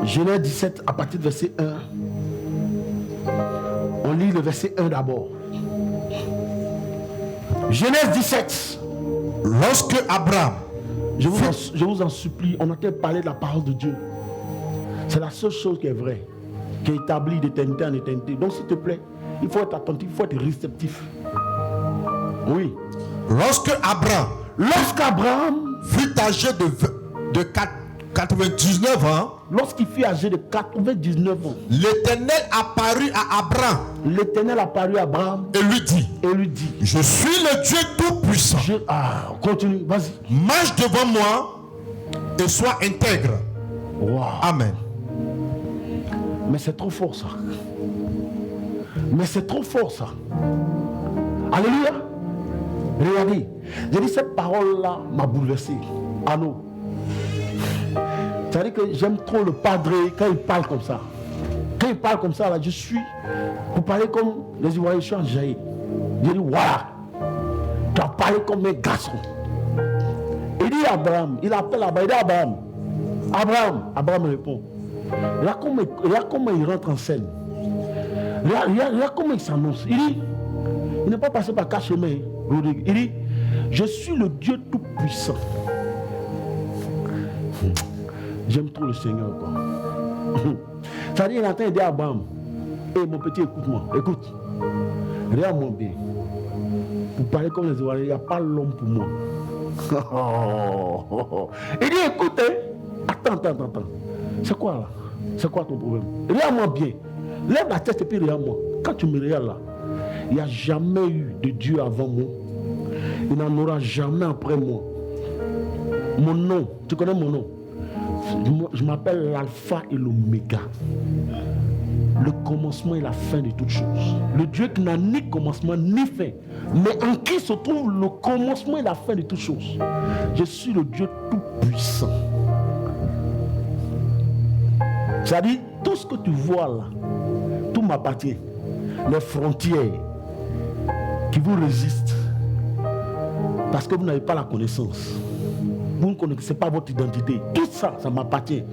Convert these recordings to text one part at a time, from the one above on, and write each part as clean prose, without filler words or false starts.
Genèse 17, à partir du verset 1. On lit le verset 1 d'abord. Genèse 17. Lorsque Abraham, Je vous en supplie, on entend parler de la parole de Dieu. C'est la seule chose qui est vraie, qui est établie d'éternité en éternité. Donc s'il te plaît, il faut être attentif, il faut être réceptif. Oui. Lorsqu'Abraham fut âgé de 99 ans, lorsqu'il fut âgé de 99 ans, l'Éternel apparut à Abraham et lui dit, je suis le Dieu tout-puissant. Continue, vas-y. Marche devant moi et sois intègre. Wow. Amen. Mais c'est trop fort ça. Alléluia. Regardez, j'ai dit cette parole-là m'a bouleversé. Allô. C'est-à-dire que j'aime trop le padre quand il parle comme ça. Quand il parle comme ça, là, je suis, pour parler comme les Ivoiriens, je suis en jaillit. J'ai dit, voilà, tu as parlé comme un garçon. Il dit Abraham, il appelle Abraham, il dit Abraham répond. Là comment il rentre en scène. Là comment il s'annonce. Il dit, il n'est pas passé par 4 chemins. Il dit, je suis le Dieu tout-puissant. J'aime trop le Seigneur, quoi. C'est-à-dire, il entend aider Abraham. Hé, mon petit, écoute-moi. Écoute. Regarde-moi bien. Pour parler comme les Ivoiriens, il n'y a pas l'homme pour moi. Il dit, écoute, attends. C'est quoi là? C'est quoi ton problème? Regarde-moi bien. Lève la tête et puis regarde-moi. Quand tu me regardes là, il n'y a jamais eu de Dieu avant moi. Il n'en aura jamais après moi. Mon nom, tu connais mon nom? Je m'appelle l'alpha et l'oméga. Le commencement et la fin de toutes choses. Le Dieu qui n'a ni commencement ni fin, mais en qui se trouve le commencement et la fin de toutes choses. Je suis le Dieu tout-puissant. C'est-à-dire, tout ce que tu vois là, tout m'appartient. Les frontières qui vous résistent, parce que vous n'avez pas la connaissance. Vous ne connaissez pas votre identité. Tout ça, ça m'appartient.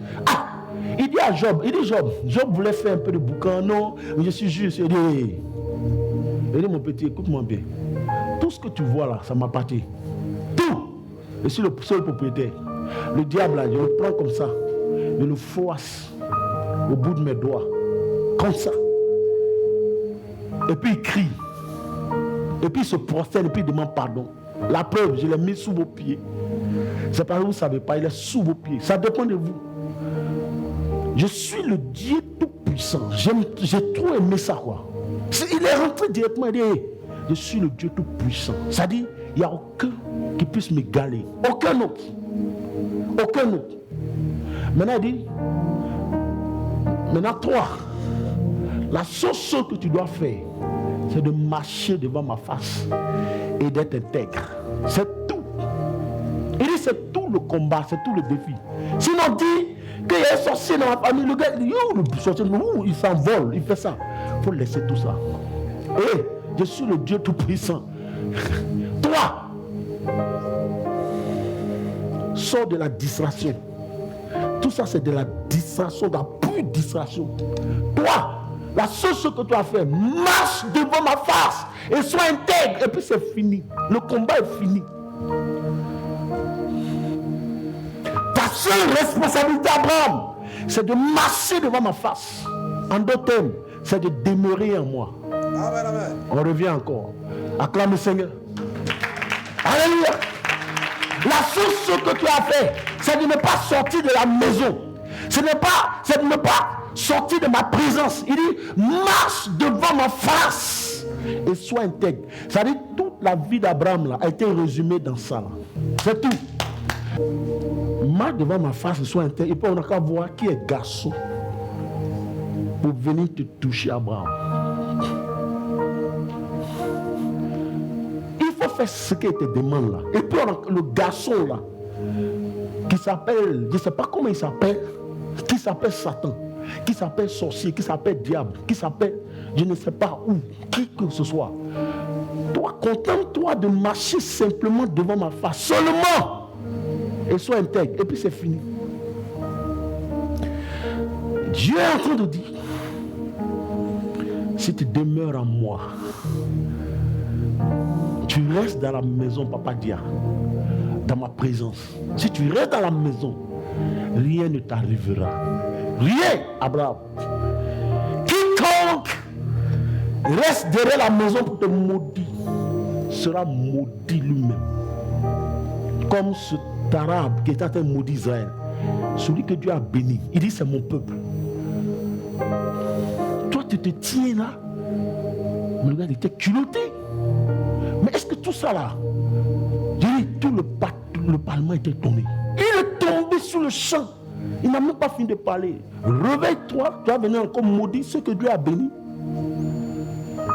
Il dit à Job, Job voulait faire un peu de boucan, non, mais je suis juste. Il dit, mon petit, écoute-moi bien. Tout ce que tu vois là, ça m'appartient. Tout. Je suis le seul propriétaire. Le diable là, je le prends comme ça, je le froisse au bout de mes doigts, comme ça. Et puis il crie. Et puis il se prosterne, et puis il demande pardon. La preuve, je l'ai mis sous vos pieds. C'est parce que vous ne savez pas, il est sous vos pieds. Ça dépend de vous. Je suis le Dieu tout-puissant. J'ai trop aimé ça, quoi. Il est rentré directement et dit, je suis le Dieu tout-puissant. Ça dit, il n'y a aucun qui puisse m'égaler. Aucun autre. Maintenant, il dit, maintenant, toi, la seule chose que tu dois faire, c'est de marcher devant ma face et d'être intègre. C'est tout. Il dit, c'est tout le combat, c'est tout le défi. Sinon, dit qu'il y a un sorcier dans ma famille, le gars, le sorcier, il s'envole, il fait ça. Il faut laisser tout ça. Et je suis le Dieu tout-puissant. Toi, sors de la distraction. Tout ça, c'est de la distraction, de la pure distraction. Toi, la seule chose que tu as fait, marche devant ma face et sois intègre. Et puis c'est fini. Le combat est fini. Ta seule responsabilité, Abraham, c'est de marcher devant ma face. En d'autres termes, c'est de demeurer en moi. Amen, amen. On revient encore. Acclame le Seigneur. Alléluia. La seule chose que tu as fait, c'est de ne pas sortir de la maison. C'est de ne pas sortir de ma présence. Il dit, marche devant ma face et sois intègre. Ça dit, toute la vie d'Abraham là, a été résumée dans ça. Là. C'est tout. Marche devant ma face et sois intègre. Et puis on n'a qu'à voir qui est garçon pour venir te toucher, Abraham. Il faut faire ce qu'il te demande là. Et puis on a le garçon là, qui s'appelle, je ne sais pas comment il s'appelle, qui s'appelle Satan, qui s'appelle sorcier, qui s'appelle diable, qui s'appelle je ne sais pas où, qui que ce soit. Toi, contente-toi de marcher simplement devant ma face, seulement, et sois intègre, et puis c'est fini. Dieu est en train de dire, si tu demeures en moi, tu restes dans la maison, Papa Dia, dans ma présence. Si tu restes dans la maison, rien ne t'arrivera. Rien, Abraham. Quiconque reste derrière la maison pour te maudire sera maudit lui-même. Comme ce arabe qui était en train de maudire Israël. Celui que Dieu a béni. Il dit c'est mon peuple. Toi tu te tiens là. Mais le gars il était culotté. Mais est-ce que tout ça là, tout le parlement était tombé. Il est tombé sur le champ. Il n'a même pas fini de parler. Réveille-toi, tu vas venir encore maudire ce que Dieu a béni.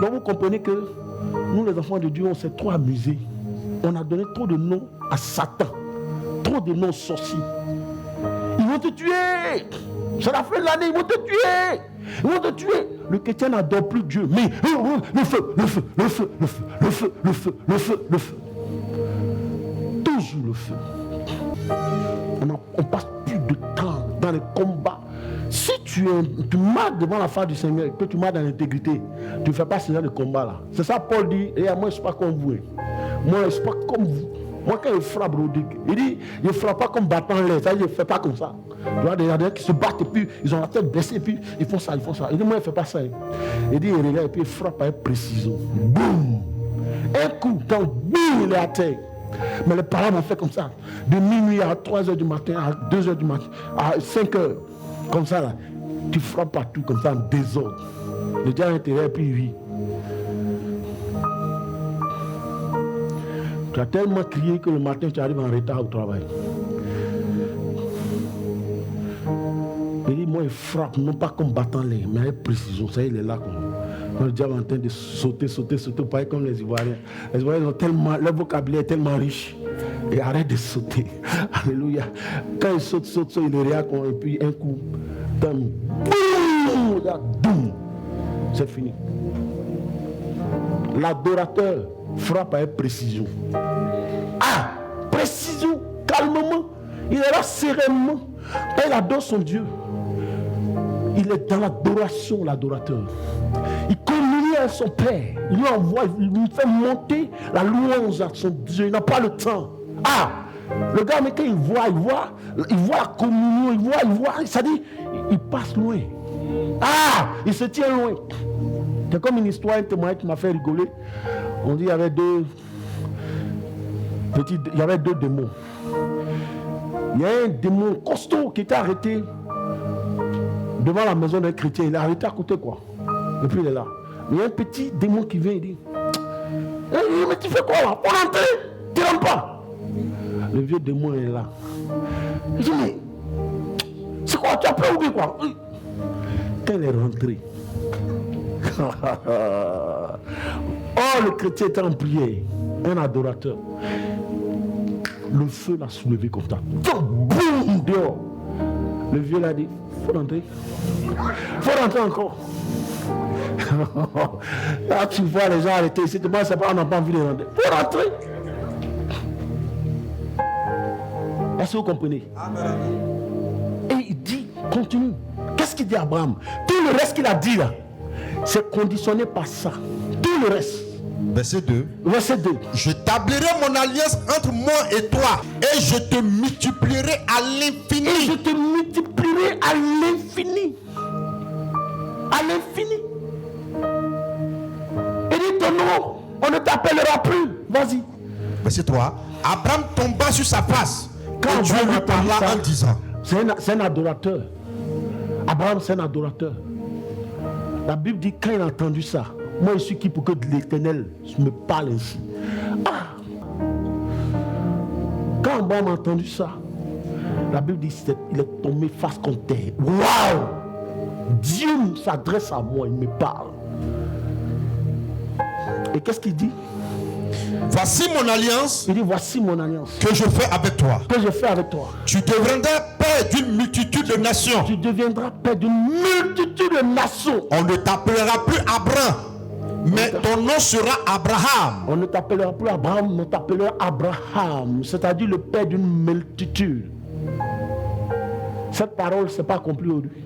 Donc vous comprenez que nous les enfants de Dieu, on s'est trop amusés. On a donné trop de noms à Satan. Trop de noms sorciers. Ils vont te tuer. C'est la fin de l'année, ils vont te tuer. Ils vont te tuer. Le chrétien n'adore plus Dieu. Mais le feu, le feu, le feu, le feu, le feu, le feu, le feu, le feu. Toujours le feu. On passe plus de temps dans les combats. Si tu marches devant la face du Seigneur, que tu marches dans l'intégrité, tu ne fais pas ce genre de combat là. C'est ça Paul dit, et moi je ne suis pas comme vous. Moi je ne suis pas comme vous. Moi quand je frappe Rodic, il dit, je ne frappe pas comme battant l'air, ça, je ne fais pas comme ça. Tu vois, des gens qui se battent et puis ils ont la tête baissée et puis ils font ça, ils font ça. Il dit, moi je ne fais pas ça. Il dit, il regarde et puis il frappe avec précision. Boum! Un coup, quand boum, il est à terre. Mais les parents m'ont fait comme ça. De minuit à 3h du matin, à 2h du matin, à 5h. Comme ça là. Tu frappes partout comme ça en désordre. Le diable à l'intérieur et puis il vit. Tu as tellement crié que le matin tu arrives en retard au travail. Il dit, moi il frappe, non pas comme battant l'air, mais avec précision. Ça il est là comme. Le diable est en train de sauter, pareil comme les Ivoiriens. Les Ivoiriens ont tellement, leur vocabulaire est tellement riche. Et arrête de sauter. Alléluia. Quand il saute, il est réacte et puis un coup, boum, boum, c'est fini. L'adorateur frappe avec précision. Ah, précision, calmement. Il est là sereinement. Quand il adore son Dieu, il est dans l'adoration, l'adorateur. Il communie avec son Père. Il lui envoie, il lui fait monter la louange à son Dieu. Il n'a pas le temps. Ah, le gars, mais quand il voit la communion, il voit, ça dit, il passe loin. Ah, il se tient loin. C'est comme une histoire, un témoignage qui m'a fait rigoler. On dit, il y avait deux démons. Il y a un démon costaud qui était arrêté devant la maison d'un chrétien. Il est arrêté à côté, quoi. Et puis il est là. Il y a un petit démon qui vient, il dit, mais tu fais quoi là? Pour rentrer, tu rentres pas. Le vieux démon est là. Il dit, mais c'est quoi? Tu as peur ou bien quoi? Quand il est rentré, oh, le chrétien était en prière, un adorateur. Le feu l'a soulevé comme ça. Boum, dehors. Le vieux l'a dit, faut rentrer. Faut rentrer encore. Là, tu vois les gens arrêtés ici. Moi, c'est pas, on n'a pas envie de rentrer. Faut rentrer. Est-ce que vous comprenez? Et il dit, continue. Qu'est-ce qu'il dit à Abraham? Tout le reste qu'il a dit là, c'est conditionné par ça. Tout le reste. Verset 2. Verset 2. Je t'établirai mon alliance entre moi et toi, et je te multiplierai à l'infini. Et je te multiplierai à l'infini. À l'infini. Et dit ton nom, on ne t'appellera plus. Vas-y. Verset 3. Abraham tomba sur sa face. Quand Dieu lui parla en disant. C'est un adorateur. Abraham, c'est un adorateur. La Bible dit quand il a entendu ça, moi je suis qui pour que l'Éternel me parle ainsi. Ah! Quand Abraham a entendu ça, la Bible dit il est tombé face contre terre. Waouh! Dieu s'adresse à moi, il me parle. Et qu'est-ce qu'il dit? Voici mon alliance. Il dit voici mon alliance que je fais avec toi. Que je fais avec toi. Tu deviendras père d'une multitude de nations. Tu deviendras père d'une multitude de nations. On ne t'appellera plus Abraham, mais ton nom sera Abraham. On ne t'appellera plus Abraham, on t'appellera Abraham, c'est-à-dire le père d'une multitude. Cette parole, c'est pas accomplie aujourd'hui.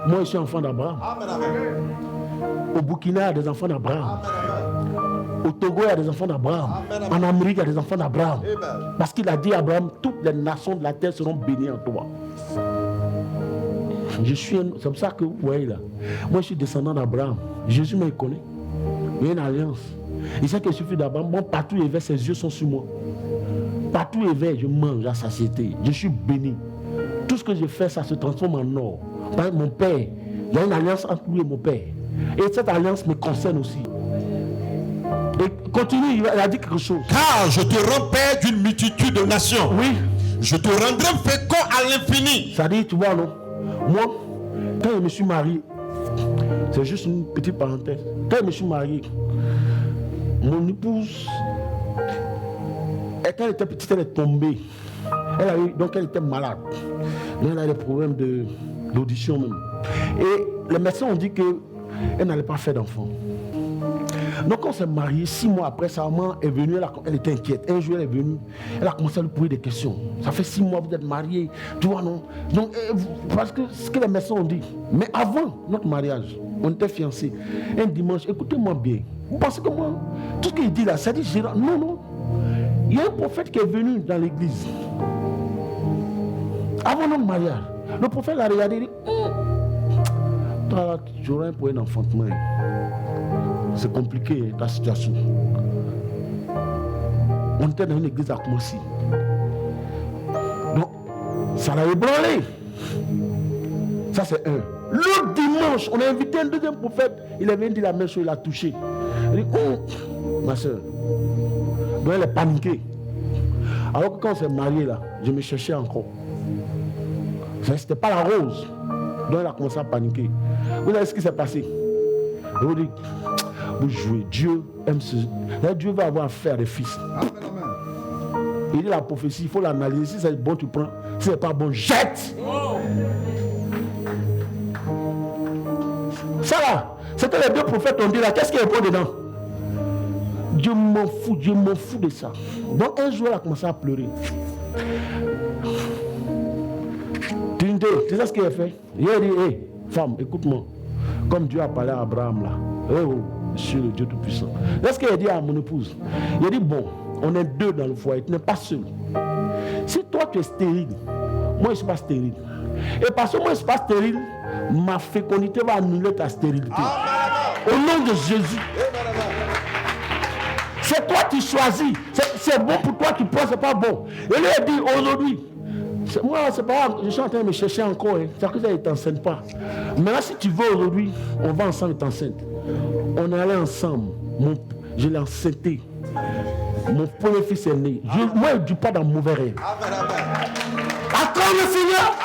Moi, je suis enfant d'Abraham. Au Burkina, il y a des enfants d'Abraham. Au Togo, il y a des enfants d'Abraham. En Amérique, il y a des enfants d'Abraham. Parce qu'il a dit à Abraham, toutes les nations de la terre seront bénies en toi. C'est comme ça que vous voyez là. Moi, je suis descendant d'Abraham. Jésus me connaît. Il y a une alliance. Il sait qu'il suffit d'Abraham. Bon, partout où il va, ses yeux sont sur moi. Partout où il va, je mange à satiété. Je suis béni. Tout ce que je fais, ça se transforme en or. Par exemple, mon père, il y a une alliance entre lui et mon père. Et cette alliance me concerne aussi. Et continue, il a dit quelque chose. Car je te rends père d'une multitude de nations. Oui. Je te rendrai fécond à l'infini. Ça dit, tu vois, non? Moi, quand je me suis marié, c'est juste une petite parenthèse. Quand je me suis marié, mon épouse, quand elle était petite, elle est tombée. Donc elle était malade. Donc elle a des problèmes d'audition même. Et les médecins ont dit qu'elle n'allait pas faire d'enfant. Donc quand on s'est marié, 6 mois après, sa maman est venue, elle était inquiète. Un jour elle est venue, elle a commencé à lui poser des questions. Ça fait 6 mois que vous êtes mariés, tu vois non? Donc, parce que ce que les médecins ont dit. Mais avant notre mariage, on était fiancés. Un dimanche, écoutez-moi bien. Vous pensez que moi, tout ce qu'il dit là, ça dit Gérard. Non, non. Il y a un prophète qui est venu dans l'église. Avant notre mariage, le prophète l'a regardé et dit, toi, tu auras un problème d'enfantement. C'est compliqué ta situation. On était dans une église à Koumassi. Donc, ça l'a ébranlé. Ça, c'est un. Le dimanche, on a invité un deuxième prophète. Il est venu dire la même chose, il a touché. Il dit, ma soeur. Donc, elle est paniquée. Alors que quand on s'est marié là, je me cherchais encore. C'était pas la rose. Donc, elle a commencé à paniquer. Vous savez ce qui s'est passé? Je vous dis, vous jouez. Dieu aime ce. Là, Dieu va avoir affaire des fils. Il dit la prophétie, il faut l'analyser. Si c'est bon, tu prends. Si c'est pas bon, jette. Ça là, c'était les deux prophètes ont dit là. Qu'est-ce qu'il y a pas dedans? Dieu m'en fout de ça. Donc un jour, elle a commencé à pleurer. Tu sais ce qu'il a fait? Il a dit, hé, femme, écoute-moi. Comme Dieu a parlé à Abraham là. Je suis le Dieu Tout-Puissant. Qu'est-ce qu'il a dit à mon épouse? Il a dit, bon, on est deux dans le foyer, tu n'es pas seul. Si toi tu es stérile, moi je ne suis pas stérile. Et parce que moi je ne suis pas stérile, ma fécondité va annuler ta stérilité. Au nom de Jésus. C'est toi qui choisis. C'est bon pour toi, tu prends, c'est pas bon. Et lui a dit aujourd'hui, moi c'est pas grave, je suis en train de me chercher encore. C'est que ça ne t'enseigne pas. Maintenant si tu veux aujourd'hui, on va ensemble t'enseigner. On est allé ensemble. Je l'ai enceinté. Mon premier fils est né. Moi je ne dis pas dans le mauvais rêve. Attends le Seigneur.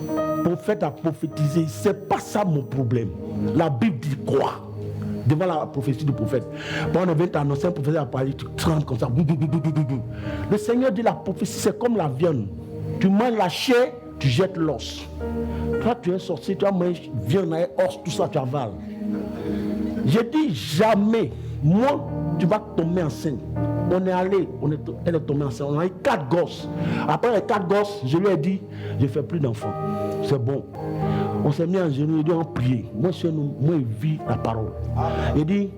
Alléluia. Prophète a prophétisé. C'est pas ça mon problème. La Bible dit quoi? Devant la prophétie du prophète. Pendant 20 ans, un prophète a parlé, tu trembles comme ça. Le Seigneur dit la prophétie, c'est comme la viande. Tu manges la chair, tu jettes l'os. Toi, tu es sorcier, tu as mangé viande, os, tout ça, tu avales. J'ai dit jamais, moi, tu vas tomber enceinte. On est allé, elle est tombée enceinte. On a eu 4 gosses. Après les 4 gosses, je lui ai dit, je ne fais plus d'enfants. C'est bon. On s'est mis en genoux, il dit on prie. Moi, il vit la parole. Il dit,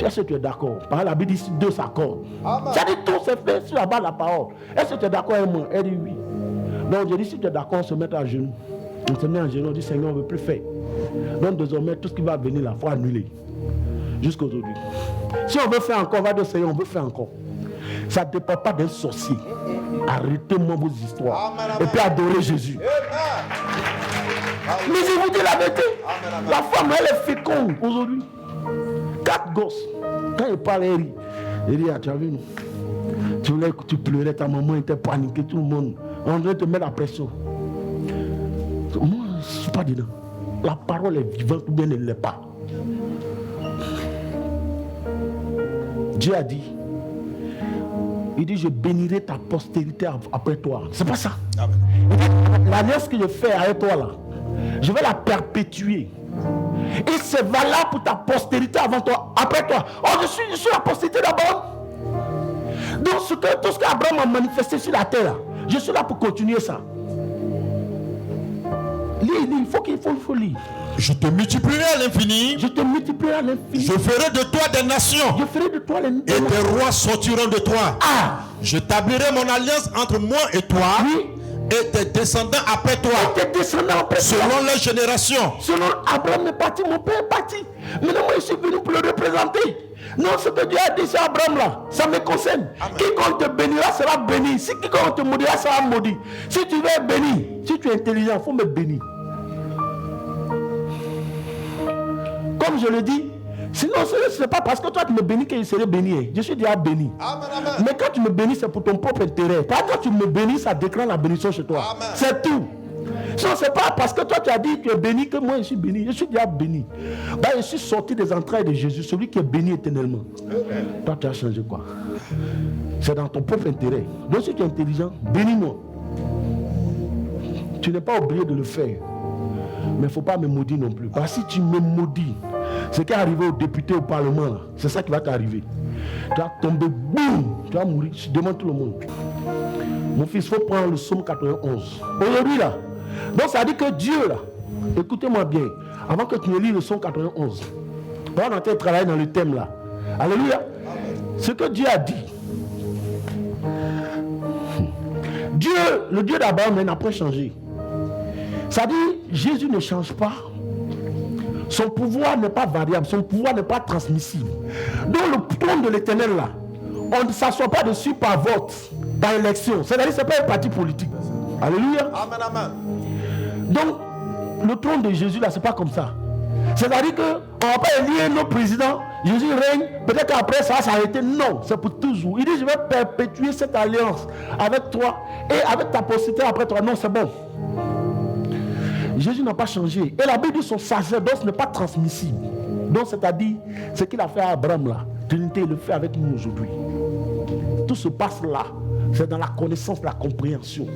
est-ce que tu es d'accord? Par la Bible dit 2 s'accordent. Ça dit tout c'est fait sur la base de la parole. Est-ce que tu es d'accord avec moi? Elle dit oui. Donc j'ai dit si tu es d'accord, on se met à genoux. On se met en genoux, on dit Seigneur, on ne veut plus faire. Donc désormais, tout ce qui va venir là, il faut annuler. Jusqu'à aujourd'hui. Si on veut faire encore, on va dire Seigneur, on veut faire encore. Ça ne dépend pas d'un sorcier. Arrêtez-moi vos histoires. Et puis adorez Jésus. Mais je vous dis la vérité. La femme, elle est féconde aujourd'hui. 4 gosses. Quand il parle, elle rit. Il dit, tu as vu, tu voulais que tu pleurais, ta maman était paniquée, tout le monde. On devait te mettre la pression. Moi, je ne suis pas dedans. La parole est vivante ou bien elle ne l'est pas. Dieu a dit, il dit, je bénirai ta postérité après toi. C'est pas ça. L'alliance que je fais avec toi là, je vais la perpétuer. Et c'est valable pour ta postérité avant toi, après toi. Oh, je suis la postérité d'Abraham. Donc tout ce qu'Abraham a manifesté sur la terre, là, je suis là pour continuer ça. Lis, il faut lire. Je te multiplierai à l'infini. Je te multiplierai à l'infini. Je ferai de toi des nations. Je ferai de toi les Et des rois sortiront de toi. Ah! J'établirai mon alliance entre moi et toi. Oui. Et tes descendants après toi. Et tes descendants après toi. Selon leur génération. Selon Abraham est parti, mon père est parti. Maintenant, moi, je suis venu pour le représenter. Non, ce que Dieu a dit, c'est Abraham là. Ça me concerne. Amen. Quiconque te bénira sera béni. Si quiconque te maudira sera maudit. Si tu veux être béni, si tu es intelligent, il faut me bénir. Comme je le dis, sinon ce n'est pas parce que toi tu me bénis que je serai béni. Je suis déjà béni. Amen, amen. Mais quand tu me bénis, c'est pour ton propre intérêt. Quand tu me bénis, ça déclenche la bénédiction chez toi. Amen. C'est tout. Sinon, ce n'est pas parce que toi tu as dit que tu es béni que moi je suis béni. Je suis déjà béni. Bah, je suis sorti des entrailles de Jésus, celui qui est béni éternellement. Toi tu as changé quoi? C'est dans ton propre intérêt. Donc si tu es intelligent, bénis-moi. Tu n'es pas obligé de le faire. Mais il ne faut pas me maudire non plus. Parce que si tu me maudis, ce qui est arrivé aux députés au Parlement, c'est ça qui va t'arriver. Tu vas tomber, boum, tu vas mourir. Je demande tout le monde. Mon fils, il faut prendre le psaume 91. Aujourd'hui, là. Donc, ça dit que Dieu, là, écoutez-moi bien, avant que tu ne lis le psaume 91, on est en train de travailler dans le thème, là. Alléluia. Ce que Dieu a dit. Dieu, le Dieu d'Abraham, n'a pas changé. Ça dit, Jésus ne change pas. Son pouvoir n'est pas variable, son pouvoir n'est pas transmissible. Donc le trône de l'Éternel là, on ne s'assoit pas dessus par vote, par élection. C'est-à-dire, ce n'est pas un parti politique. Alléluia. Amen, amen. Donc, le trône de Jésus là, ce n'est pas comme ça. C'est-à-dire qu'on ne va pas élire nos présidents, Jésus règne, peut-être qu'après ça va s'arrêter. Non, c'est pour toujours. Il dit, je vais perpétuer cette alliance avec toi et avec ta postérité après toi. Non, c'est bon. Jésus n'a pas changé. Et la Bible dit son sacerdoce n'est pas transmissible. Donc, c'est-à-dire, ce qu'il a fait à Abraham là, Trinité, il le fait avec nous aujourd'hui. Tout se passe là. C'est dans la connaissance, la compréhension.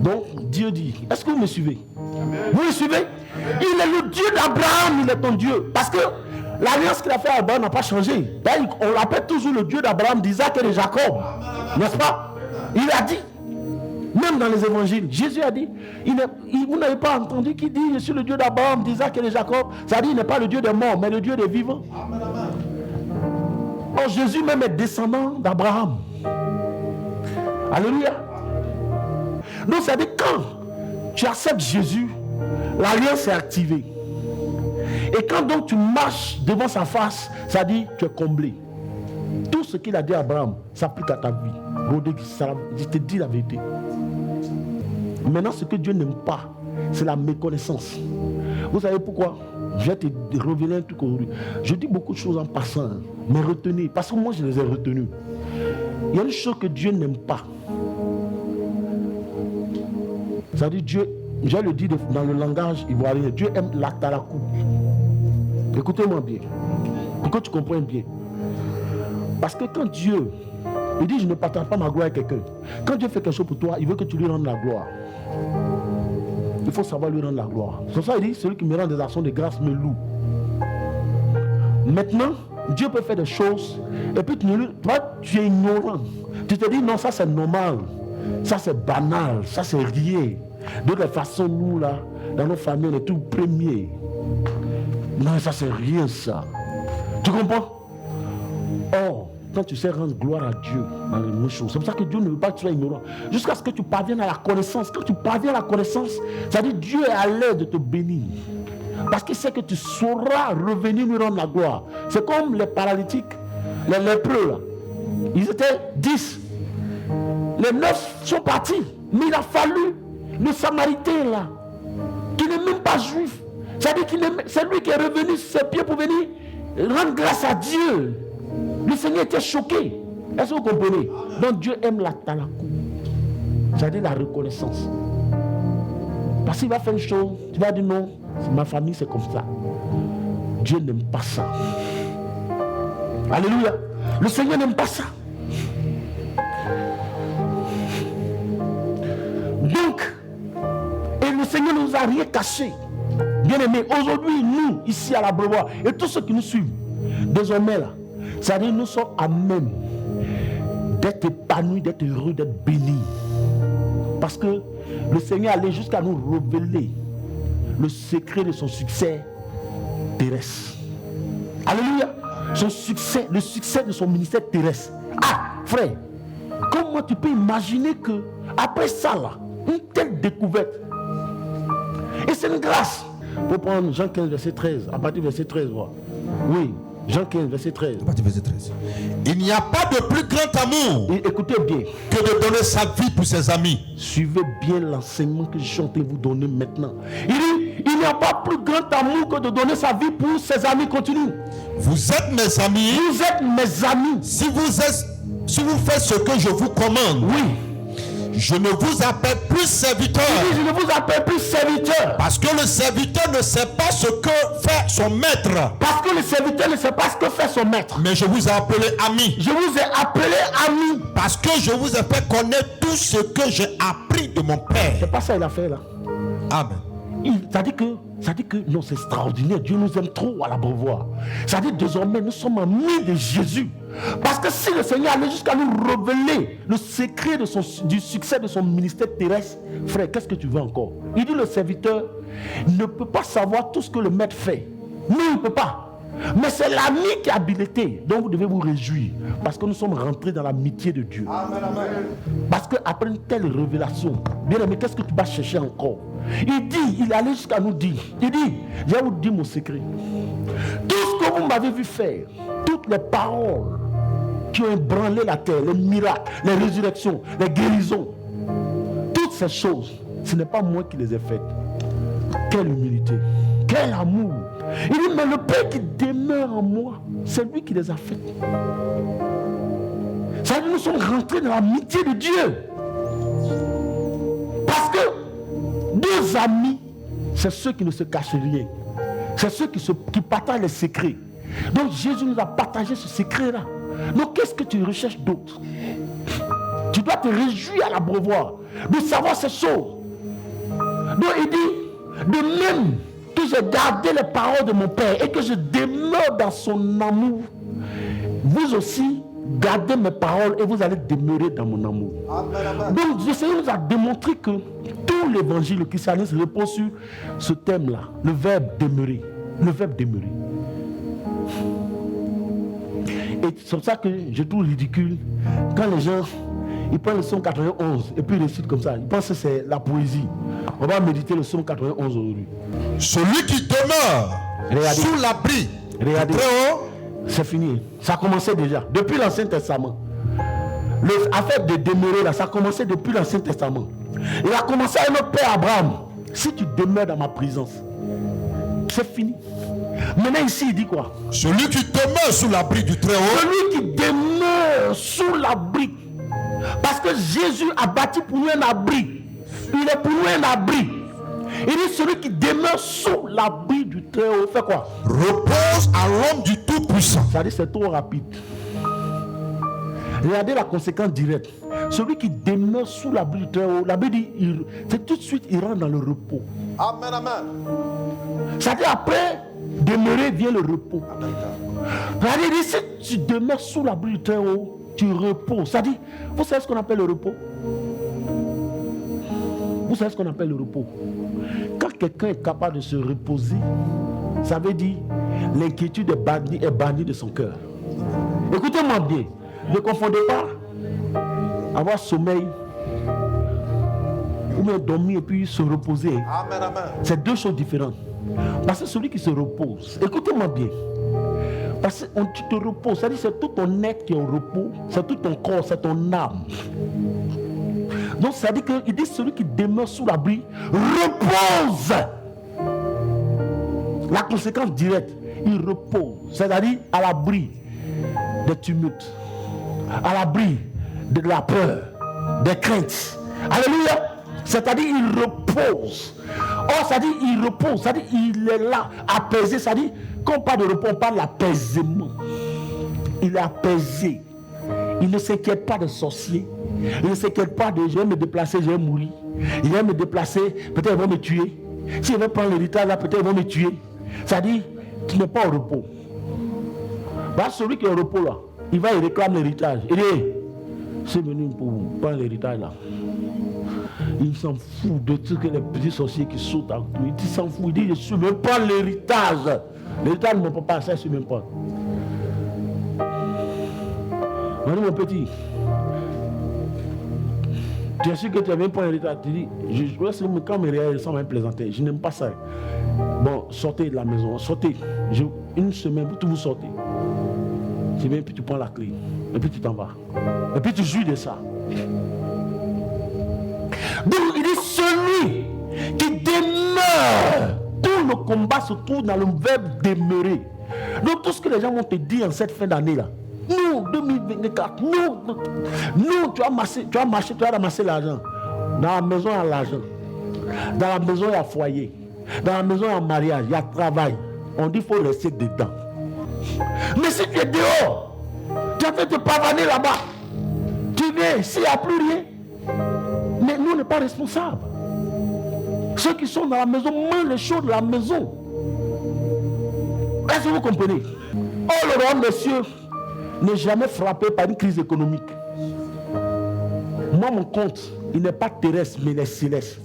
Donc, Dieu dit, est-ce que vous me suivez? Amen. Vous me suivez? Amen. Il est le Dieu d'Abraham, il est ton Dieu. Parce que l'alliance qu'il a fait à Abraham n'a pas changé. On l'appelle toujours le Dieu d'Abraham, d'Isaac et de Jacob. N'est-ce pas? Il a dit. Même dans les évangiles, Jésus a dit, vous n'avez pas entendu qu'il dit, je suis le Dieu d'Abraham, d'Isaac et de Jacob. Ça dit, il n'est pas le Dieu des morts, mais le Dieu des vivants. Amen, amen. Or, Jésus même est descendant d'Abraham. Alléluia. Donc, ça dit, quand tu acceptes Jésus, l'alliance est activée. Et quand donc tu marches devant sa face, ça dit, tu es comblé. Tout ce qu'il a dit à Abraham s'applique à ta vie. Je te dis la vérité. Maintenant, ce que Dieu n'aime pas, c'est la méconnaissance. Vous savez pourquoi? Je vais te révéler un truc aujourd'hui. Je dis beaucoup de choses en passant, mais retenez, parce que moi je les ai retenues. Il y a une chose que Dieu n'aime pas. Ça dit Dieu, je le dis dans le langage ivoirien, Dieu aime la talakou. Écoutez-moi bien, pour que tu comprennes bien. Parce que quand Dieu, il dit je ne partage pas ma gloire à quelqu'un. Quand Dieu fait quelque chose pour toi, il veut que tu lui rendes la gloire. Il faut savoir lui rendre la gloire. C'est pour ça qu'il dit, celui qui me rend des actions de grâce me loue. Maintenant, Dieu peut faire des choses, et puis toi, tu es ignorant. Tu te dis, non, ça c'est normal. Ça c'est banal, ça c'est rien. De toute façon, nous là, dans nos familles, on est tout premiers. Non, ça c'est rien ça. Tu comprends? Or, quand tu sais rendre gloire à Dieu dans les mêmes choses, c'est pour ça que Dieu ne veut pas que tu sois ignorant. Jusqu'à ce que tu parviennes à la connaissance. Quand tu parviens à la connaissance, ça dit Dieu est à l'aise de te bénir. Parce qu'il sait que tu sauras revenir lui rendre la gloire. C'est comme les paralytiques, les lépreux là. Ils étaient 10. Les 9 sont partis. Mais il a fallu le Samaritain là, qui n'est même pas juif. C'est-à-dire que c'est lui qui est revenu sur ses pieds pour venir rendre grâce à Dieu. Le Seigneur était choqué. Est-ce que vous comprenez? Donc Dieu aime la talakou. C'est-à-dire la reconnaissance. Parce qu'il va faire une chose, tu vas dire non, ma famille c'est comme ça. Dieu n'aime pas ça. Alléluia. Le Seigneur n'aime pas ça. Donc, et le Seigneur ne nous a rien caché. Bien aimé, aujourd'hui, nous, ici à la Brevoie, et tous ceux qui nous suivent, désormais là, c'est-à-dire nous sommes à même d'être épanouis, d'être heureux, d'être bénis. Parce que le Seigneur allait jusqu'à nous révéler le secret de son succès terrestre. Alléluia. Son succès, le succès de son ministère terrestre. Ah, frère, comment tu peux imaginer que après ça, là, une telle découverte, et c'est une grâce. Pour prendre Jean 15, verset 13, à partir du verset 13, voilà. Oui, Jean 15, verset 13. À partir du verset 13. Il n'y a pas de plus grand amour Et écoutez bien, que de donner sa vie pour ses amis. suivez bien l'enseignement que je suis en train de vous donner maintenant. Il dit, il n'y a pas plus grand amour que de donner sa vie pour ses amis. Continue. Vous êtes mes amis Vous êtes mes amis. si vous faites ce que je vous commande. Oui. Je ne vous appelle plus serviteur. Il dit, je ne vous appelle plus serviteur. Parce que le serviteur ne sait pas ce que fait son maître. Parce que le serviteur ne sait pas ce que fait son maître. Mais je vous ai appelé ami. Je vous ai appelé ami. Parce que je vous ai fait connaître tout ce que j'ai appris de mon Père. C'est pas ça qu'il a fait là. Amen. Ça dit que non, c'est extraordinaire. Dieu nous aime trop à l'abreuvoir. Ça dit désormais nous sommes amis de Jésus. Parce que si le Seigneur allait jusqu'à nous révéler le secret du succès de son ministère terrestre, frère, qu'est-ce que tu veux encore? Il dit le serviteur ne peut pas savoir tout ce que le maître fait. Non, il ne peut pas. Mais c'est l'ami qui est habilité. Donc vous devez vous réjouir. Parce que nous sommes rentrés dans l'amitié de Dieu. Amen, amen. Parce qu'après une telle révélation, bien aimé, qu'est-ce que tu vas chercher encore? Il allait jusqu'à nous dire, il dit, je vais vous dire mon secret. Tout ce que vous m'avez vu faire, toutes les paroles qui ont ébranlé la terre, les miracles, les résurrections, les guérisons, toutes ces choses, ce n'est pas moi qui les ai faites. Quelle humilité, quel amour. Il dit, mais le Père qui demeure en moi, c'est lui qui les a faites. Ça veut dire que nous sommes rentrés dans l'amitié de Dieu. Parce que deux amis, c'est ceux qui ne se cachent rien. C'est ceux qui partagent les secrets. Donc Jésus nous a partagé ce secret-là. Donc qu'est-ce que tu recherches d'autre? Tu dois te réjouir à l'abreuvoir de savoir ces choses. Donc il dit, de même que j'ai gardé les paroles de mon Père et que je demeure dans son amour, vous aussi gardez mes paroles et vous allez demeurer dans mon amour. Donc le Seigneur nous a démontré que tout l'évangile, le christianisme repose sur ce thème-là, le verbe demeurer. Le verbe demeurer. Et c'est pour ça que je trouve ridicule quand les gens ils prennent le psaume 91 et puis ils récitent comme ça. Ils pensent que c'est la poésie. On va méditer le psaume 91 aujourd'hui. Celui qui demeure sous l'abri du très haut. C'est fini. Ça a commencé déjà. Depuis l'Ancien Testament. L'affaire de demeurer là, ça a commencé depuis l'Ancien Testament. Il a commencé avec notre père Abraham. Si tu demeures dans ma présence, c'est fini. Maintenant ici, il dit quoi? Celui qui demeure sous l'abri du très haut. Celui qui demeure sous l'abri. Parce que Jésus a bâti pour nous un abri. Il est pour nous un abri. Il dit celui qui demeure sous l'abri du très haut fait quoi? Repose à l'homme du Tout-Puissant. Ça dit c'est trop rapide. Regardez la conséquence directe. Celui qui demeure sous l'abri du très haut, la Bible dit, c'est tout de suite il rentre dans le repos. Amen, amen. Ça dit après demeurer vient le repos. Ça dit si tu demeures sous l'abri du très haut, tu reposes. Ça dit, vous savez ce qu'on appelle le repos? Vous savez ce qu'on appelle le repos? Quand quelqu'un est capable de se reposer, ça veut dire l'inquiétude est bannie de son cœur. Écoutez-moi bien, ne confondez pas avoir sommeil ou bien dormir et puis se reposer. Amen, amen. C'est deux choses différentes. Parce que celui qui se repose, écoutez-moi bien, parce que tu te reposes, c'est-à-dire c'est tout ton être qui est au repos, c'est tout ton corps, c'est ton âme. Donc ça dit qu'il dit celui qui demeure sous l'abri repose. La conséquence directe, il repose, c'est-à-dire à l'abri des tumultes, à l'abri de la peur, des craintes. Alléluia. C'est-à-dire il repose. Or, ça dit il repose, ça dit il est là, apaisé. Ça dit quand on parle de repos, on parle d'apaisement. Il est apaisé. Il ne s'inquiète pas des sorciers. Il ne s'inquiète pas de je vais me déplacer, je vais mourir. Il va me déplacer, peut-être ils vont me tuer. Si je vais prendre l'héritage là, peut-être ils vont me tuer. Ça dit tu n'es pas au repos. Bah, celui qui est au repos là, il va y réclamer l'héritage. Il dit, c'est venu pour prendre l'héritage là. Il s'en fout de tout que les petits sorciers qui sautent à tout. Il s'en fout. Il dit, je ne suis même pas l'héritage. L'héritage de mon papa, ça, je ne suis même pas. Mon petit, tu es sûr que tu n'as même pas un héritage. Tu dis, quand mes réels sont même plaisantés, je n'aime pas ça. Bon, sortez de la maison, sortez. Une semaine, tout vous sortez. C'est bien, puis tu prends la clé. Et puis tu t'en vas. Et puis tu jouis de ça. Donc il dit celui qui demeure. Tout le combat se trouve dans le verbe demeurer. Donc tout ce que les gens vont te dire en cette fin d'année là. Nous, 2024, nous, tu as marché, tu as ramassé l'argent. Dans la maison, il y a l'argent. Dans la maison, il y a foyer. Dans la maison, il y a mariage, il y a travail. On dit qu'il faut rester dedans. Mais si tu es dehors, tu as fait te pavaner là-bas. Tu viens, s'il n'y a plus rien. Mais nous, on n'est pas responsables. Ceux qui sont dans la maison mangent les choses de la maison. Est-ce que vous comprenez? Oh, le roi, monsieur, n'est jamais frappé par une crise économique. Moi, mon compte, il n'est pas terrestre, mais il est céleste.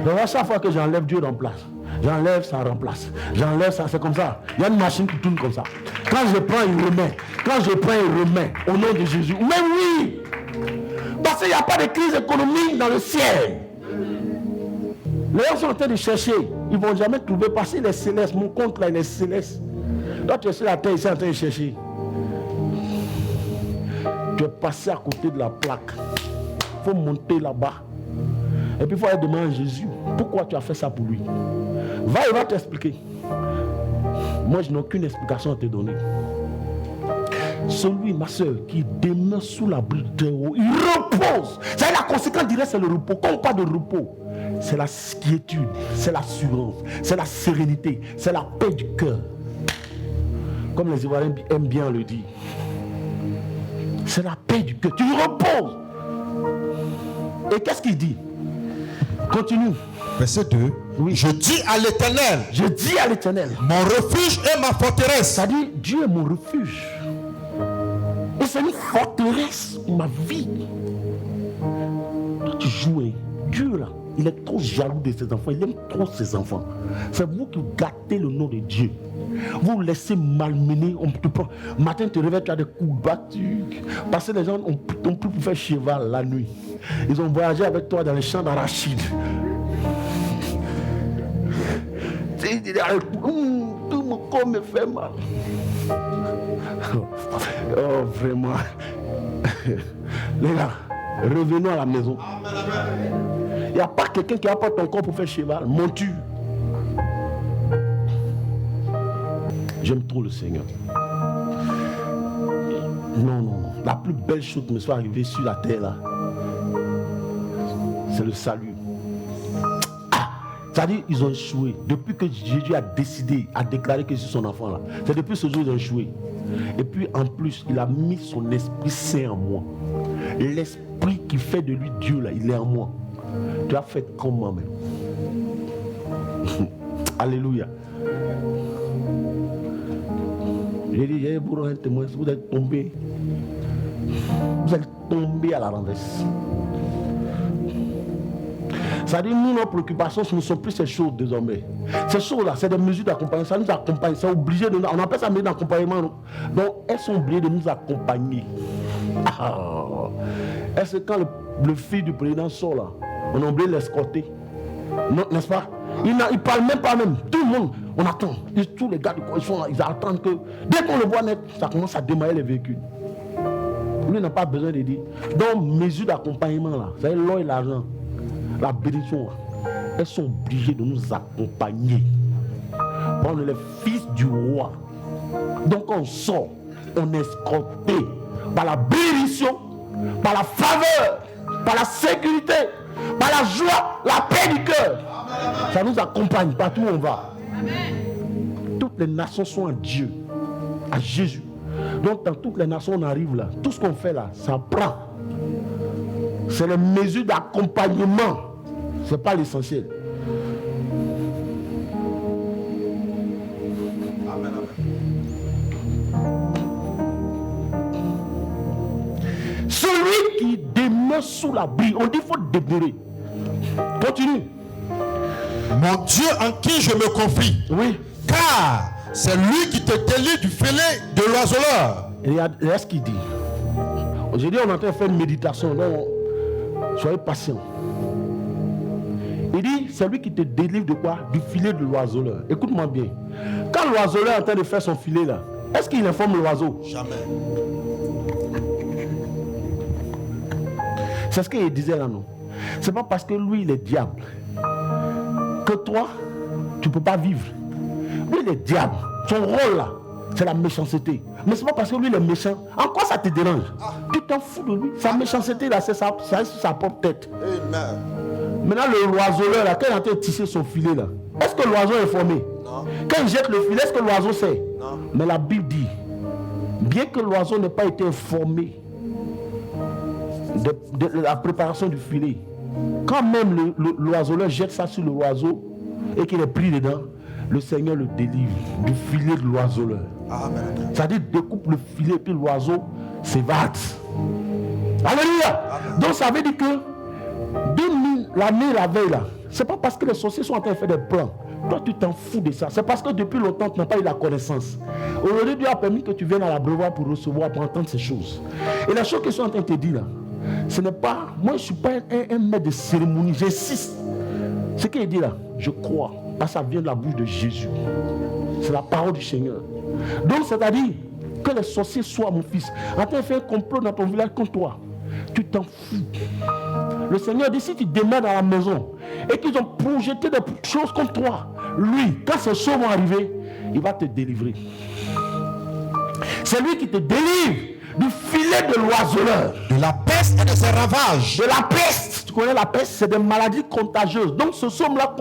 Donc, à chaque fois que j'enlève, Dieu remplace. J'enlève, ça remplace. J'enlève, ça, c'est comme ça. Il y a une machine qui tourne comme ça. Quand je prends, il remet. Quand je prends, il remet. Au nom de Jésus. Mais oui! Parce qu'il n'y a pas de crise économique dans le ciel. Les gens sont en train de chercher. Ils ne vont jamais trouver parce qu'il est céleste. Mon compte là, il est céleste. Là, tu es sur la terre, ici en train de chercher. Tu es passé à côté de la plaque. Il faut monter là-bas. Et puis il faut aller demander à Jésus pourquoi tu as fait ça pour lui. Va, il va t'expliquer. Moi, je n'ai aucune explication à te donner. Celui, ma soeur, qui demeure sous l'abri de haut, il repose. C'est la conséquence directe, c'est le repos. Quand on parle de repos, c'est la quiétude, c'est l'assurance, c'est la sérénité, c'est la paix du cœur. Comme les Ivoiriens aiment bien le dire. C'est la paix du cœur. Tu reposes. Et qu'est-ce qu'il dit? Continue. Verset 2. Oui. Je dis à l'Éternel. Je dis à l'Éternel. Mon refuge et ma forteresse. Ça dit, Dieu est mon refuge. Et c'est une forteresse pour ma vie. Toi, tu joues, hein. Dieu là, il est trop jaloux de ses enfants. Il aime trop ses enfants. C'est vous qui gâtez le nom de Dieu. Vous laissez malmener. On te prend. Matin, tu te réveilles, tu as des coups battus. Parce que les gens ont plus pour faire cheval la nuit. Ils ont voyagé avec toi dans les champs d'arachide. Tout mon corps me fait mal. Oh, vraiment. Les gars, revenons à la maison. Il n'y a pas quelqu'un qui apporte ton corps pour faire cheval. Monture. J'aime trop le Seigneur. Non, non, non. La plus belle chose qui me soit arrivée sur la terre, là, c'est le salut. C'est-à-dire, ils ont échoué. Depuis que Jésus a décidé, a déclaré que c'est son enfant là. C'est depuis ce jour qu'ils ont échoué. Et puis, en plus, il a mis son Esprit Saint en moi. L'Esprit qui fait de lui Dieu là, il est en moi. Tu as fait comment même? Alléluia. J'ai dit, j'ai pour un témoin, si vous êtes tombé, vous allez tomber à la renverse. C'est-à-dire, nous, nos préoccupations, ce ne sont plus ces choses désormais. Ces choses-là, c'est des mesures d'accompagnement. Ça nous accompagne. C'est obligé de nous. On appelle ça mesures d'accompagnement. Donc, elles sont obligées de nous accompagner. Ah. Est-ce que quand le fils du président sort là, on a oublié de l'escorter? Non, n'est-ce pas? Il ne parle même pas même. Tout le monde, on attend. Tous les gars du coin, ils sont là, ils attendent que dès qu'on le voit net, ça commence à démarrer les véhicules. Lui n'a pas besoin de dire. Donc, mesures d'accompagnement là, c'est l'or et l'argent. La bénédiction, elles sont obligées de nous accompagner. On est les fils du roi. Donc on sort, on est escorté par la bénédiction, par la faveur, par la sécurité, par la joie, la paix du cœur. Ça nous accompagne partout où on va. Toutes les nations sont à Dieu, à Jésus. Donc dans toutes les nations on arrive là, tout ce qu'on fait là, ça prend. C'est les mesures d'accompagnement. Ce n'est pas l'essentiel. Amen, amen. Celui qui demeure sous l'abri, on dit qu'il faut demeurer. Continue. Mon Dieu en qui je me confie. Oui. Car c'est lui qui te délie du filet de l'oiseleur. Et regarde ce qu'il dit. Aujourd'hui, on est en train de faire une méditation. Donc, soyez patients. Il dit, c'est lui qui te délivre de quoi? Du filet de l'oiseleur. Écoute-moi bien. Quand l'oiseleur est en train de faire son filet là, est-ce qu'il informe l'oiseau? Jamais. C'est ce qu'il disait là, non? C'est pas parce que lui, il est diable, que toi, tu ne peux pas vivre. Lui, il est diable. Son rôle là, c'est la méchanceté. Mais c'est pas parce que lui, il est méchant. En quoi ça te dérange? Tu t'en fous de lui. Sa méchanceté là, c'est sa propre tête. Amen. Maintenant, le oiseleur là, quand il est en train de tisser son filet là, est-ce que l'oiseau est formé? Non. Quand il jette le filet, est-ce que l'oiseau sait? Non. Mais la Bible dit, bien que l'oiseau n'ait pas été informé de la préparation du filet, quand même l'oiseleur jette ça sur le oiseau et qu'il est pris dedans, le Seigneur le délivre du filet de l'oiseleur. Amen. C'est-à-dire découpe le filet puis l'oiseau s'évade. Alléluia. Donc ça veut dire que l'année, la veille là, c'est pas parce que les sorciers sont en train de faire des plans. Toi tu t'en fous de ça. C'est parce que depuis longtemps tu n'as pas eu la connaissance. Aujourd'hui Dieu a permis que tu viennes à l'abreuvoir pour recevoir, pour entendre ces choses. Et la chose que je suis en train de te dire là, ce n'est pas, moi je ne suis pas un maître de cérémonie, j'insiste. Ce qu'il dit là, je crois, parce que ça vient de la bouche de Jésus. C'est la parole du Seigneur. Donc c'est-à-dire que les sorciers soient, mon fils, en train de faire un complot dans ton village contre toi, tu t'en fous. Le Seigneur dit, si tu demeures dans la maison et qu'ils ont projeté des choses contre toi, lui, quand ces choses vont arriver, il va te délivrer. C'est lui qui te délivre du filet de l'oiseleur, De la peste et de ses ravages. de la peste. Tu connais la peste, c'est des maladies contagieuses. Donc ce somme-là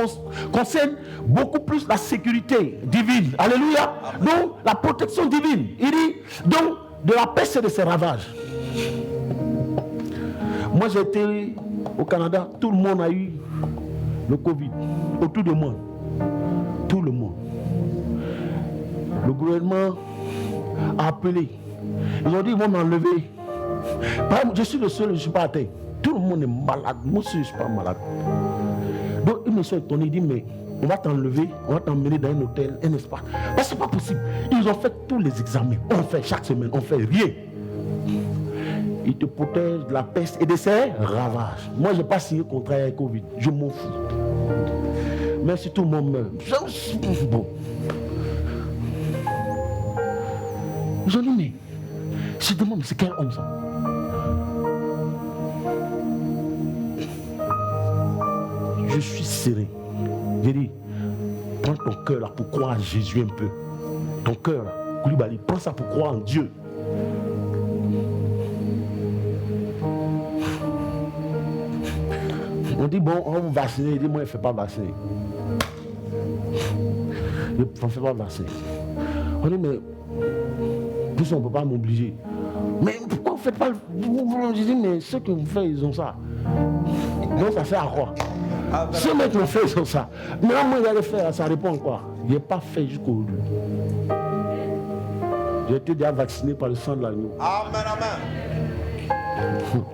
concerne beaucoup plus la sécurité divine. Alléluia. Donc la protection divine. Il dit, donc de la peste et de ses ravages. Moi j'ai été au Canada, tout le monde a eu le Covid. Autour de moi. Tout le monde. Le gouvernement a appelé. Ils ont dit ils vont m'enlever. Par exemple, je suis le seul, je ne suis pas atteint. Tout le monde est malade. Moi aussi, je ne suis pas malade. Donc ils me sont étonnés. Ils disent mais on va t'enlever, on va t'emmener dans un hôtel, un espace. Mais ce n'est pas possible. Ils ont fait tous les examens. On fait chaque semaine, on fait rien. Ils te protègent de la peste et de ses ravages. Moi, je n'ai pas signé contrat avec Covid. Je m'en fous. Mais si tout le monde meurt, bon. Ils ont dit, mais je demande, c'est quel homme ça? Je suis serré. J'ai dit, prends ton cœur là pour croire en Jésus un peu. Ton cœur là, Koulibaly, prends ça pour croire en Dieu. On dit, bon, on va vous vacciner. Il dit, moi, je ne fais pas vacciner. Je ne fais pas vacciner. On dit, mais plus on ne peut pas m'obliger. Mais pourquoi vous ne faites pas le... Je dis, mais ceux qui vous font, ils ont ça. Donc ça sert à quoi? Ceux qui ont fait, ils ont ça. Maintenant, moi, j'allais faire, ça répond à quoi? Je n'ai pas fait jusqu'au bout. J'ai été déjà vacciné par le sang de l'agneau. Amen, amen.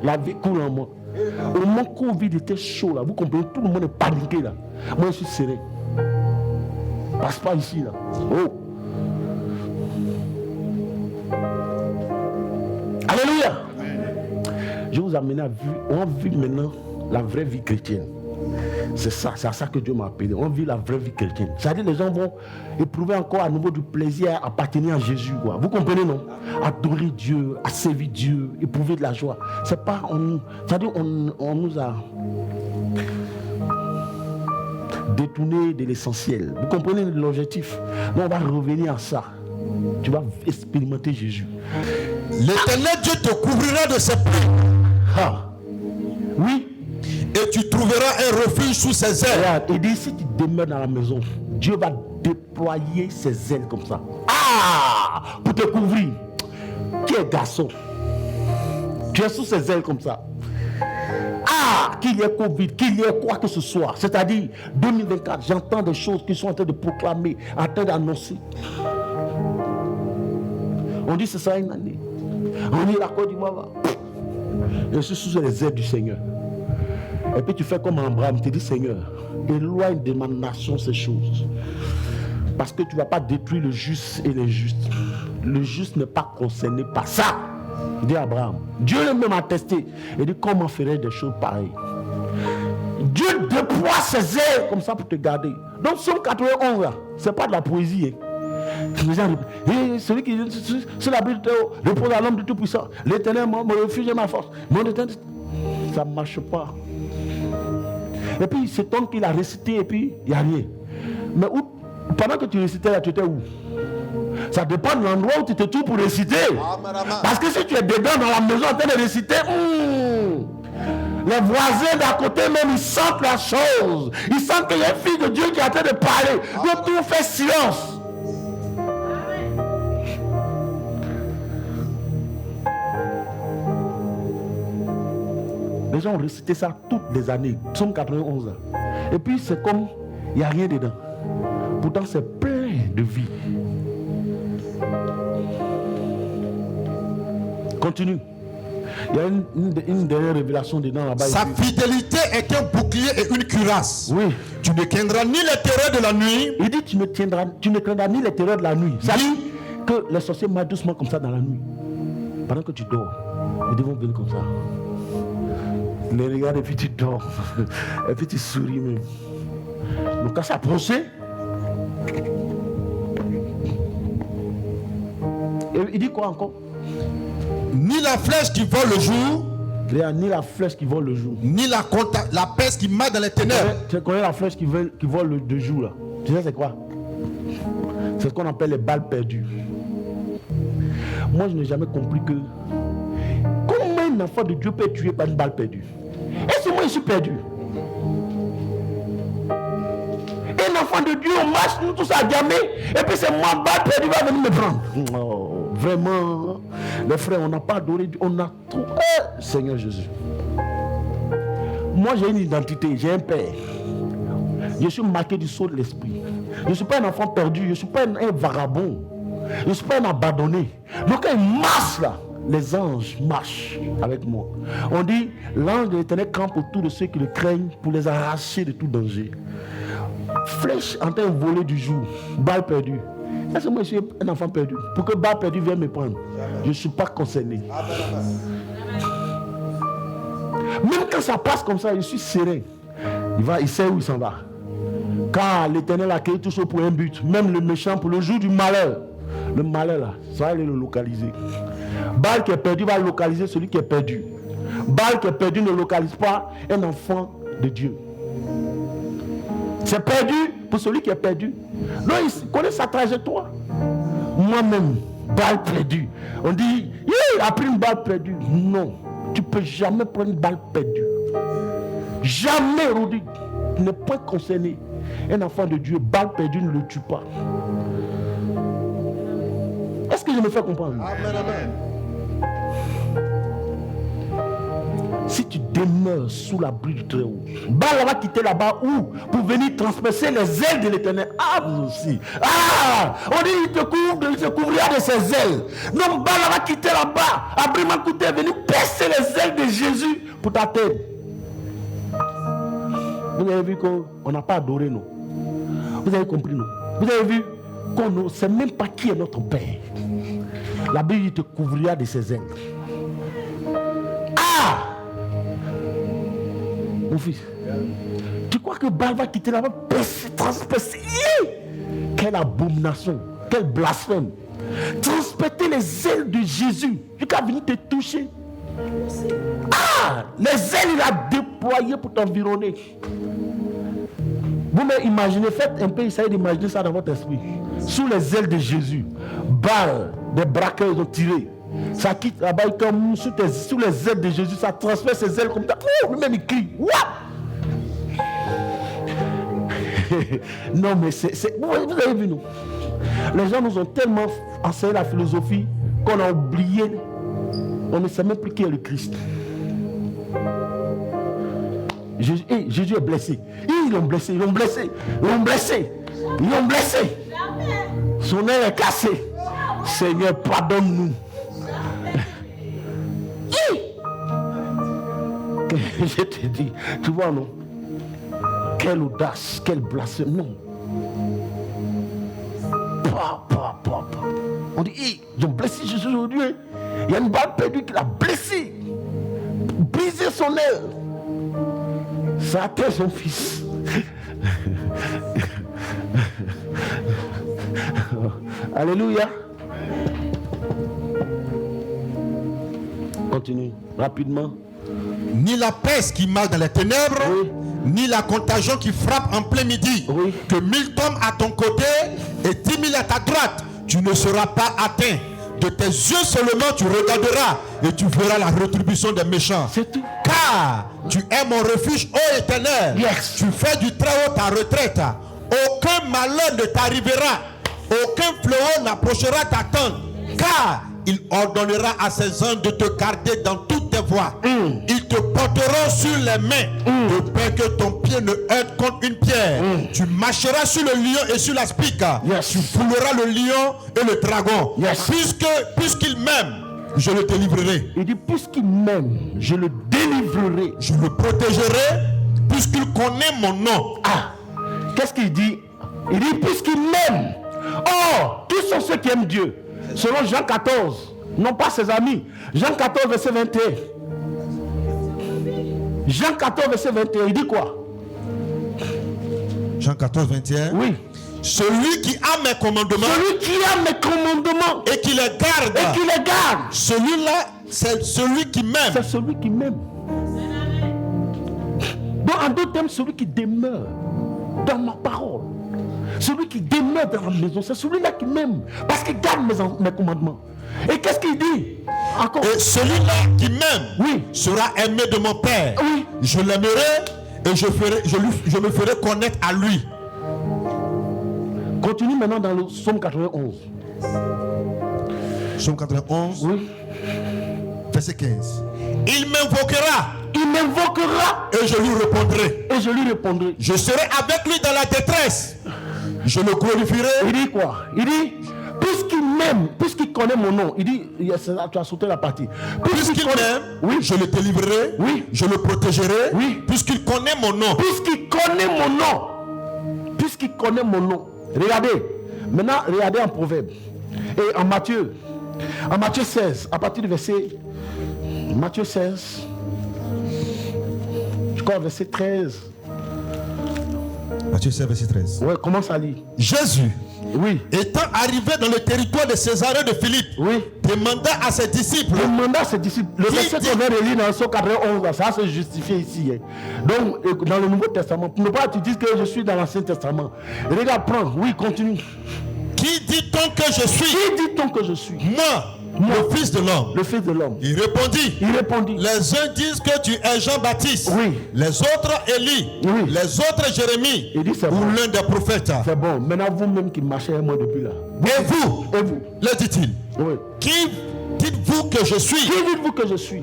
La vie coule en moi. Au moment où Covid était chaud, là, vous comprenez, tout le monde est paniqué là. Moi, je suis serré. Passe pas ici là. Oh. Alléluia. Je vous amène à vivre, on vit maintenant la vraie vie chrétienne. C'est ça, c'est à ça que Dieu m'a appelé. On vit la vraie vie chrétienne. C'est-à-dire les gens vont éprouver encore à nouveau du plaisir à appartenir à Jésus. Quoi. Vous comprenez, non? Adorer Dieu, à servir Dieu, éprouver de la joie. C'est pas c'est-à-dire on nous a détourné de l'essentiel. Vous comprenez l'objectif? Donc on va revenir à ça. Tu vas expérimenter Jésus. L'Éternel Dieu te couvrira de ses pluies. Ah. Oui. Et tu trouveras un refuge sous ses ailes. Regarde, il dit si tu demeures dans la maison, Dieu va déployer ses ailes comme ça. Ah! Pour te couvrir. Qui est garçon? Tu es sous ses ailes comme ça. Ah! Qu'il y ait Covid, qu'il y ait quoi que ce soit. C'est-à-dire, 2024, j'entends des choses qui sont en train de proclamer, en train d'annoncer. On dit c'est ça une année. On dit la Côte d'Ivoire. Je suis sous les ailes du Seigneur. Et puis tu fais comme Abraham, tu dis Seigneur, éloigne de ma nation ces choses. Parce que tu ne vas pas détruire le juste et les justes. Le juste n'est pas concerné par ça. Dit Abraham. Dieu lui-même a testé. Il dit comment ferais des choses pareilles. Dieu déploie ses ailes comme ça pour te garder. Donc Psaume 91, ce n'est pas de la poésie. Et celui qui sur l'abri de Théo repose à l'homme du Tout-Puissant. L'Éternel, mon refuge et ma force. Ça ne marche pas. Et puis il s'étonne qu'il a récité et puis il n'y a rien. Mais où, pendant que tu récitais là, tu étais où? Ça dépend de l'endroit où tu te trouves pour réciter. Parce que si tu es dedans dans la maison en train de réciter, les voisins d'à côté même, ils sentent la chose. Ils sentent qu'il y a une fille de Dieu qui est en train de parler. Donc tout fait silence. Les gens ont récité ça toutes les années, Psaume 91. Et puis c'est comme, il n'y a rien dedans. Pourtant c'est plein de vie. Continue. Il y a une dernière révélation dedans là-bas. Sa fidélité est un bouclier et une cuirasse. Oui. Tu ne craindras ni les terreurs de la nuit. Il dit tu ne craindras ni les terreurs de la nuit. Ça dit que les sorciers marchent doucement comme ça dans la nuit. Pendant que tu dors, ils vont venir comme ça. Les regardes et puis tu dors. Et puis tu souris même. Donc quand ça approchait, il dit quoi encore? Ni la flèche qui vole le jour. Ni la flèche qui vole le jour. Ni la peste qui marche dans les ténèbres. Tu connais la flèche qui vole le jour là? Tu sais c'est quoi? C'est ce qu'on appelle les balles perdues. Moi je n'ai jamais compris que comment un enfant de Dieu peut être tué par une balle perdue. Et si moi je suis perdu? Un enfant de Dieu, on marche nous tous à gamer, et puis c'est moi, balle perdue, va venir me prendre. Oh, vraiment, les frères, on n'a pas adoré Dieu, on a trop. Seigneur Jésus. Moi j'ai une identité, j'ai un père. Je suis marqué du sceau de l'esprit. Je ne suis pas un enfant perdu, je ne suis pas un vagabond. Je ne suis pas un abandonné. Donc quand il marche là, les anges marchent avec moi. On dit, l'ange de l'Éternel campe autour de ceux qui le craignent pour les arracher de tout danger. Flèche en train de voler du jour, balle perdue. Est-ce que moi je suis un enfant perdu? Pour que balle perdue vienne me prendre, je ne suis pas concerné. Même quand ça passe comme ça, je suis serein. Il sait où il s'en va. Car l'Éternel a créé tout ça pour un but. Même le méchant pour le jour du malheur. Le malheur là, ça va aller le localiser. Balle qui est perdu va localiser celui qui est perdu. Balle qui est perdu ne localise pas un enfant de Dieu. C'est perdu pour celui qui est perdu. Non, il connaît sa trajectoire. Moi-même, balle perdue. On dit, il a pris une balle perdue. Non, tu ne peux jamais prendre une balle perdue. Jamais, Rudy. Tu n'es pas concerné. Un enfant de Dieu, balle perdue ne le tue pas. Est-ce que je me fais comprendre? Amen, amen. Si tu demeures sous l'abri du Très-Haut, balle va quitter là-bas où? Pour venir transpercer les ailes de l'Éternel. Ah, vous aussi. Ah, on dit il te couvrira de ses ailes. Non, balle va quitter là-bas. Abraham Kouté est venu percer les ailes de Jésus pour ta tête. Vous avez vu qu'on n'a pas adoré nous. Vous avez compris nous. Vous avez vu qu'on ne sait même pas qui est notre Père. La Bible te couvrira de ses ailes. Ah! Mon fils, tu crois que Baal va quitter là-bas, transpercer? Quelle abomination, quel blasphème. Transpercer les ailes de Jésus jusqu'à venir te toucher. Ah! Les ailes, il a déployées pour t'environner. Vous imaginez, faites un peu, essayez d'imaginer ça dans votre esprit. Sous les ailes de Jésus, Baal, des braqueurs, ils ont tiré. Ça quitte là-bas, comme sous les ailes de Jésus, ça transfère ses ailes comme ça. Lui-même il crie. What? Non, mais vous avez vu, nous. Les gens nous ont tellement enseigné la philosophie qu'on a oublié. On ne sait même plus qui est le Christ. Jésus est blessé. Ils l'ont blessé, ils l'ont blessé, ils l'ont blessé, ils l'ont blessé. Son aile est cassé. Seigneur, pardonne-nous. Je te dis, tu vois, non? Quelle audace, quel blasphème, non. On dit, hey, ils ont blessé Jésus aujourd'hui. Il y a une balle perdue qui l'a blessé, brisé son aile. Ça atteint son fils. Alléluia. Continue rapidement. Ni la peste qui marche dans les ténèbres, Oui. ni la contagion qui frappe en plein midi. Oui. Que 1000 tombent à ton côté et 10 000 à ta droite, tu ne seras pas atteint. De tes yeux seulement tu regarderas et tu verras la rétribution des méchants. C'est tout. Car tu es mon refuge, ô Éternel. Yes. Tu fais du très haut ta retraite. Aucun malheur ne t'arrivera. Aucun fléau n'approchera ta tente. Car il ordonnera à ses anges de te garder dans toutes tes voies. Ils te porteront sur les mains de peur que ton pied ne heurte contre une pierre. Tu marcheras sur le lion et sur la spique. Yes. Tu fouleras le lion et le dragon. Yes. Puisqu'il m'aime, je le délivrerai. Il dit, puisqu'il m'aime, je le délivrerai. Je le protégerai puisqu'il connaît mon nom. Ah, qu'est-ce qu'il dit? Il dit, puisqu'il m'aime. Oh, tous sont ceux qui aiment Dieu. Selon Jean 14, non pas ses amis. Jean 14, verset 21. Jean 14, verset 21, il dit quoi? Jean 14, 21. Oui. Celui qui a mes commandements Celui qui a mes commandements et qui les garde, et qui les garde, celui-là, c'est celui qui m'aime. c'est celui qui m'aime. Donc, en d'autres termes, celui qui demeure dans ma parole, celui qui demeure dans la maison, c'est celui-là qui m'aime parce qu'il garde mes commandements. Et qu'est-ce qu'il dit encore? Et celui-là qui m'aime, Oui. sera aimé de mon Père. Oui. Je l'aimerai et je me ferai connaître à lui. Continue maintenant dans le psaume 91. Psaume 91, Oui. verset 15. Il m'invoquera Il m'invoquera et je lui répondrai. et je lui répondrai. Je serai avec lui dans la détresse. Je le glorifierai. Il dit quoi? Il dit, puisqu'il m'aime, puisqu'il connaît mon nom, il dit, tu as sauté la partie. Puisqu'il m'aime, oui, je le délivrerai. Oui. Je le protégerai. Oui. Puisqu'il connaît mon nom. puisqu'il connaît mon nom, puisqu'il connaît mon nom. Regardez, maintenant regardez en Proverbe et en Matthieu 16, à partir du verset Matthieu 16, je crois verset 13. Matthieu 16, verset 13. Ouais, commence à lire. Jésus, Oui, étant arrivé dans le territoire de Césarée de Philippe, oui. demanda à ses disciples. Le mandat à ses disciples, le Qui verset dit- qu'on vient de lire dans le psaume 91, ça se justifie ici. Hein. Donc, dans le Nouveau Testament, pour ne pas que tu dises que je suis dans l'Ancien Testament. Regarde, prends, oui, continue. Qui dit-on que je suis? Qui dit-on que je suis? Moi, le Fils de l'homme. Le Fils de l'homme. Il répondit. Il répondit. Les uns disent que tu es Jean-Baptiste. Oui. Les autres Élie. Oui. Les autres Jérémie. Il dit, c'est ou bon. l'un des prophètes. C'est bon. Maintenant, vous-même qui marchez avec moi depuis là. Et vous, Et vous? leur dit-il, Oui. qui dites-vous que je suis? Qui dites-vous que je suis?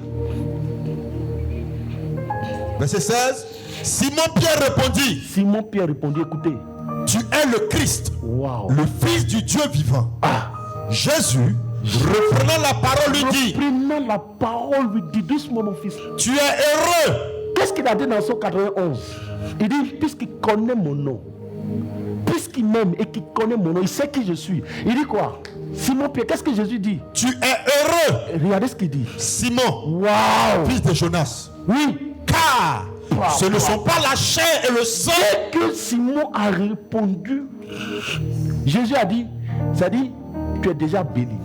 Verset 16. Simon-Pierre répondit, Simon Pierre répondit, écoutez. tu es le Christ, Waouh. le Fils du Dieu vivant. Ah. Jésus, reprenant la parole, lui dit, Reprenant la parole, lui dit doucement, mon fils. tu es heureux. Qu'est-ce qu'il a dit dans son 91? Il dit, puisqu'il connaît mon nom, puisqu'il m'aime et qu'il connaît mon nom, il sait qui je suis. Il dit quoi? Simon Pierre, qu'est-ce que Jésus dit? Tu es heureux, Regardez ce qu'il dit. Simon, Waouh! fils de Jonas. Oui. Car ce ne sont pas la chair et le sang. Dès que Simon a répondu, Jésus a dit, ça dit, tu es déjà béni.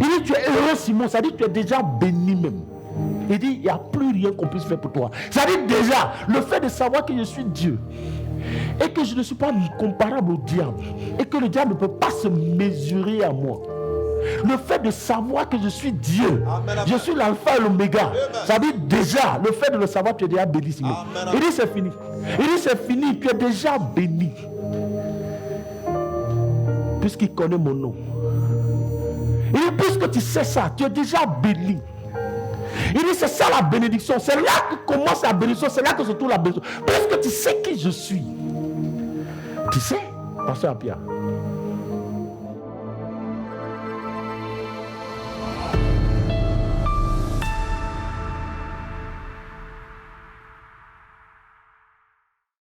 Il dit, tu es heureux Simon, ça dit, tu es déjà béni même. Il dit, il n'y a plus rien qu'on puisse faire pour toi. Ça dit déjà, le fait de savoir que je suis Dieu et que je ne suis pas comparable au diable et que le diable ne peut pas se mesurer à moi. Le fait de savoir que je suis Dieu, Amen. je suis l'alpha et l'oméga, ça dit déjà, le fait de le savoir, tu es déjà béni Simon. Amen. Il dit, c'est fini. Il dit, c'est fini, tu es déjà béni. Puisqu'il connaît mon nom. Il dit, puisque tu sais ça, tu es déjà béni. Il dit, c'est ça la bénédiction. C'est là que commence la bénédiction. C'est là que se trouve la bénédiction. Puisque tu sais qui je suis. Tu sais, pasteur Pierre,